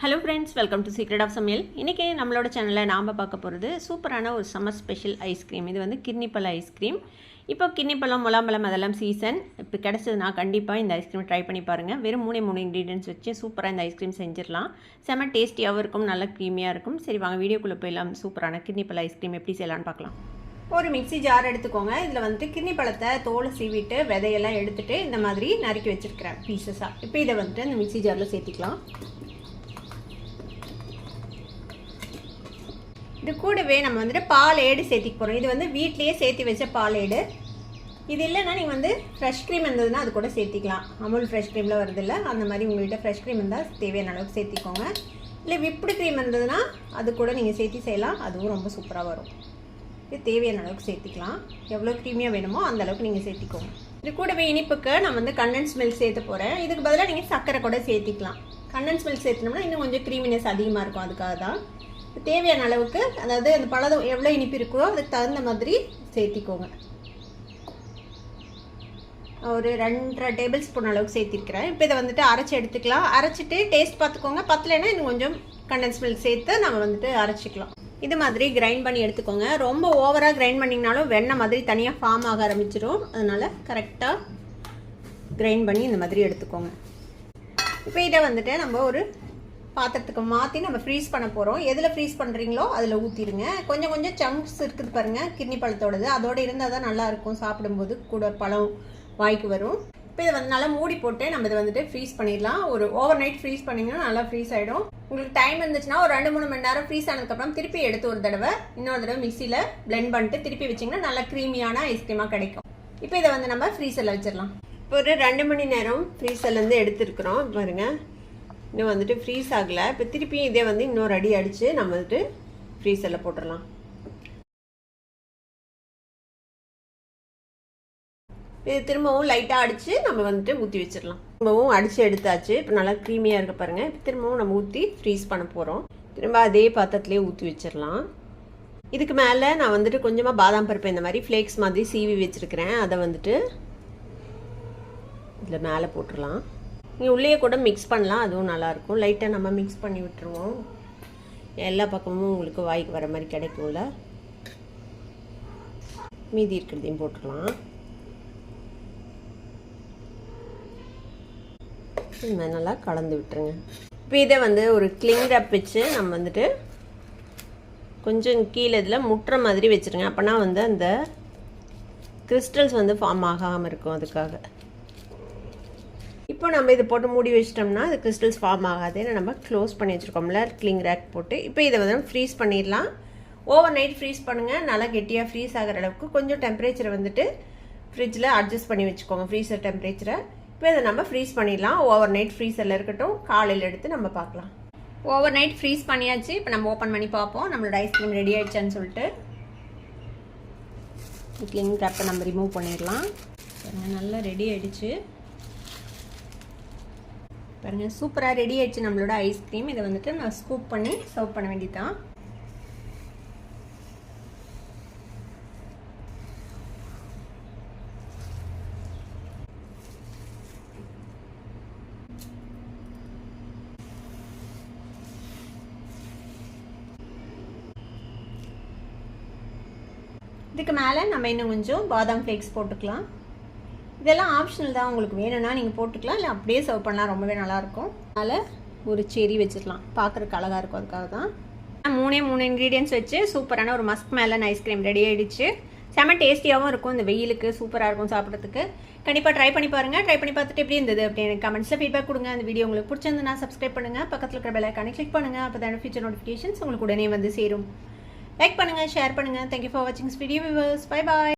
Hello friends, welcome to secret of சமையல். இன்றைக்கி நம்மளோட சேனலில் நாம் பார்க்க போகிறது சூப்பரான ஒரு சம்மர் ஸ்பெஷல் ஐஸ்கிரீம். இது வந்து கிர்னிப்பழம் ஐஸ்கிரீம். இப்போ கிர்னிப்பழம், முலாம்பழம் அதெல்லாம் சீசன். இப்போ கிடச்சதுன்னா கண்டிப்பாக இந்த ஐஸ்கிரீம் ட்ரை பண்ணி பாருங்கள். வெறும் 3 இன்க்ரீடியன்ட்ஸ் வச்சு சூப்பராக இந்த ஐஸ்கிரீம் செஞ்சிடலாம். செம்ம டேஸ்டியாகவும் இருக்கும், நல்லா க்ரீமியாக இருக்கும். சரி வாங்க வீடியோக்குள்ளே போயிடலாம். சூப்பரான கிர்னிப்பழம் ஐஸ்கிரீம் எப்படி செய்யலான்னு பார்க்கலாம். ஒரு மிக்ஸி ஜார் எடுத்துக்கோங்க. இதில் வந்துட்டு கிர்னிப்பழத்தை தோலை சீவிட்டு விதையெல்லாம் எடுத்துகிட்டு இந்த மாதிரி நறுக்கி வச்சுருக்கிறேன் பீசஸாக. இப்போ இதை வந்துட்டு இந்த மிக்ஸி ஜாரில் சேர்த்திக்கலாம். இது கூடவே நம்ம வந்துட்டு பால் ஏடு சேர்த்திக்க போகிறோம். இது வந்து வீட்லேயே சேர்த்து வச்ச பால் ஏடு. இது இல்லைன்னா நீங்கள் வந்து ஃப்ரெஷ் க்ரீம் இருந்ததுன்னா அது கூட சேர்த்திக்கலாம். அமுல் ஃப்ரெஷ் க்ரீமில் வருதில்ல, அந்த மாதிரி உங்கள்கிட்ட ஃப்ரெஷ் க்ரீம் இருந்தால் தேவையான அளவுக்கு சேர்த்திக்கோங்க. இல்லை விப்டு க்ரீம் இருந்ததுன்னா அது கூட நீங்கள் சேர்த்தி செய்யலாம், அதுவும் ரொம்ப சூப்பராக வரும். இது தேவையான அளவுக்கு சேர்த்திக்கலாம். எவ்வளோ க்ரீமியாக வேணுமோ அந்த அளவுக்கு நீங்கள் சேர்த்திக்கோங்க. இது கூடவே இனிப்புக்கு நான் வந்து கண்டன்ஸ் மில்க் சேர்த்து போகிறேன். இதுக்கு பதிலாக நீங்கள் சர்க்கரை கூட சேர்த்திக்கலாம். கண்டன்ஸ் மில்க் சேர்த்துனோம்னா இன்னும் கொஞ்சம் க்ரீமினஸ் அதிகமாக இருக்கும். அதுக்காக தான் தேவையான அளவுக்கு, அதாவது அந்த பழம் எவ்வளோ இனிப்பு இருக்கோ அதுக்கு தகுந்த மாதிரி சேர்த்திக்கோங்க. ஒரு 2.5 டேபிள் ஸ்பூன் அளவுக்கு சேர்த்திருக்கிறேன். இப்போ இதை வந்துட்டு அரைச்சி எடுத்துக்கலாம். அரைச்சிட்டு டேஸ்ட் பார்த்துக்கோங்க. பத்தலைன்னா இன்னும் கொஞ்சம் கண்டன்ஸ் மில்க் சேர்த்து நம்ம வந்துட்டு அரைச்சிக்கலாம். இது மாதிரி கிரைண்ட் பண்ணி எடுத்துக்கோங்க. ரொம்ப ஓவராக கிரைண்ட் பண்ணிங்கனாலும் வெண்ணெய் மாதிரி தனியாக ஃபார்ம் ஆக ஆரம்பிச்சிடும். அதனால் கரெக்டாக கிரைண்ட் பண்ணி இந்த மாதிரி எடுத்துக்கோங்க. இப்போ இதை வந்துட்டு நம்ம ஒரு பாத்திரத்துக்கு மாற்றி நம்ம ஃப்ரீஸ் பண்ண போகிறோம். எதில் ஃப்ரீஸ் பண்ணுறீங்களோ அதில் ஊற்றிடுங்க. கொஞ்சம் கொஞ்சம் சங்க்ஸ் இருக்குது பாருங்கள், கிர்னி பழத்தோடது. அதோடு இருந்தால் தான் நல்லாயிருக்கும், சாப்பிடும்போது கூட பழம் வாய்க்கு வரும். இப்போ இதை வந்து நல்லா மூடி போட்டு நம்ம இதை வந்துட்டு ஃப்ரீஸ் பண்ணிடலாம். ஒரு ஓவர் நைட் ஃப்ரீஸ் பண்ணிங்கன்னா நல்லா ஃப்ரீஸ் ஆகிடும். உங்களுக்கு டைம் இருந்துச்சுன்னா ஒரு 2-3 மணி நேரம் ஃப்ரீஸ் ஆனதுக்கப்புறம் திருப்பி எடுத்து ஒரு தடவை இன்னொரு தடவை மிக்சியில் பிளெண்ட் பண்ணிட்டு திருப்பி வச்சிங்கன்னா நல்லா க்ரீமியான ஐஸ்கிரீமாக கிடைக்கும். இப்போ இதை வந்து நம்ம ஃப்ரீசரில் வச்சிடலாம். இப்போ ஒரு 2 மணி நேரம் ஃப்ரீசர்லேருந்து எடுத்துருக்குறோம் பாருங்கள். இன்னும் வந்துட்டு ஃப்ரீஸ் ஆகலை. இப்போ திருப்பியும் இதே வந்து இன்னொரு அடி அடித்து நம்ம வந்துட்டு ஃப்ரீசரில் போட்டுடலாம். இது திரும்பவும் லைட்டாக அடித்து நம்ம வந்துட்டு ஊற்றி வச்சிடலாம். திரும்பவும் அடித்து எடுத்தாச்சு. இப்போ நல்லா க்ரீமியாக இருக்க பாருங்கள். இப்போ திரும்பவும் நம்ம ஊற்றி ஃப்ரீஸ் பண்ண போகிறோம். திரும்ப அதே பாத்திரத்துலேயே ஊற்றி வச்சிடலாம். இதுக்கு மேலே நான் வந்துட்டு கொஞ்சமாக பாதாம் பருப்பு இந்த மாதிரி ஃப்ளேக்ஸ் மாதிரி சீவி வச்சுருக்கிறேன். அதை வந்துட்டு இதில் மேலே போட்டுடலாம். நீங்கள் உள்ளே கூட மிக்ஸ் பண்ணலாம், அதுவும் நல்லாயிருக்கும். லைட்டாக நம்ம மிக்ஸ் பண்ணி விட்டுருவோம். எல்லா பக்கமும் உங்களுக்கு வாய்க்கு வர மாதிரி கிடைக்கும்ல. மீதி இருக்கிறதையும் போட்டுடலாம். இது மாதிரி நல்லா கலந்து விட்டுருங்க. இப்போ இதை வந்து ஒரு கிளிங் ரேப் வச்சு நம்ம வந்துட்டு கொஞ்சம் கீழே இதில் முட்டுற மாதிரி வச்சுருங்க. அப்போனா வந்து அந்த கிறிஸ்டல்ஸ் வந்து ஃபார்ம் ஆகாமல் இருக்கும். அதுக்காக இப்போ நம்ம இதை போட்டு மூடி வச்சிட்டோம்னா அது கிறிஸ்டல்ஸ் ஃபார்ம் ஆகாது. நம்ம க்ளோஸ் பண்ணி வச்சுருக்கோம்ல கிளிங் ரேக் போட்டு. இப்போ இதை வந்து ஃப்ரீஸ் பண்ணிடலாம். ஓவர் நைட் ஃப்ரீஸ் பண்ணுங்கள். நல்லா கெட்டியாக ஃப்ரீஸ் ஆகிற அளவுக்கு கொஞ்சம் டெம்பரேச்சரை வந்துட்டு ஃப்ரிட்ஜில் அட்ஜஸ்ட் பண்ணி வச்சுக்கோங்க, ஃப்ரீசர் டெம்பரேச்சரை. இப்போ இதை நம்ம ஃப்ரீஸ் பண்ணிடலாம். ஓவர் நைட் ஃப்ரீசரில் இருக்கட்டும், காலையில் எடுத்து நம்ம பார்க்கலாம். ஓவர் நைட் ஃப்ரீஸ் பண்ணியாச்சு. இப்போ நம்ம ஓப்பன் பண்ணி பார்ப்போம் நம்மளோட ஐஸ்கிரீம் ரெடி ஆகிடுச்சான்னு சொல்லிட்டு. கிளிங் ரேப்பை நம்ம ரிமூவ் பண்ணிடலாம். நல்லா ரெடி ஆகிடுச்சு பாருங்கள். சூப்பராக ரெடி ஆயிடுச்சு நம்மளோட ஐஸ்கிரீம். இதை வந்துட்டு நான் ஸ்கூப் பண்ணி சர்வ் பண்ண வேண்டியதான். இதுக்கு மேலே நம்ம இன்னும் கொஞ்சம் பாதாம் ஃப்ளேக்ஸ் போட்டுக்கலாம். இதெல்லாம் ஆப்ஷனல் தான், உங்களுக்கு வேணும்னா நீங்கள் போட்டுக்கலாம், இல்லை அப்படியே சர்வ் பண்ணலாம், ரொம்பவே நல்லாயிருக்கும். அதனால் ஒரு செரி வச்சுக்கலாம், பார்க்குறதுக்கு அழகாக இருக்கும். அதுக்காக தான் 3 இன்க்ரீடியன்ட்ஸ் வச்சு சூப்பரான ஒரு மஸ்க் மேலன் ஐஸ்கிரீம் ரெடி ஆகிடுச்சு. செம்ம டேஸ்டியாகவும் இருக்கும். இந்த வெயிலுக்கு சூப்பராக இருக்கும் சாப்பிட்றதுக்கு. கண்டிப்பாக ட்ரை பண்ணி பாருங்கள். ட்ரை பண்ணி பார்த்துட்டு எப்படி இருந்தது அப்படின்னு கமெண்ட்ஸில் ஃபீட்பேக் கொடுங்க. அந்த வீடியோ உங்களுக்கு பிடிச்சிருந்துன்னா சப்ஸ்கிரைப் பண்ணுங்கள், பக்கத்தில் இருக்கிற பெல் ஐகானை கிளிக் பண்ணுங்கள். அப்போ தான் ஃபியூச்சர் நோட்டிஃபிகேஷன்ஸ் உங்களுக்கு உடனே வந்து சேரும். லைக் பண்ணுங்கள், ஷேர் பண்ணுங்கள். தேங்க்யூ ஃபார் வாட்சிங் this video viewers. Bye bye.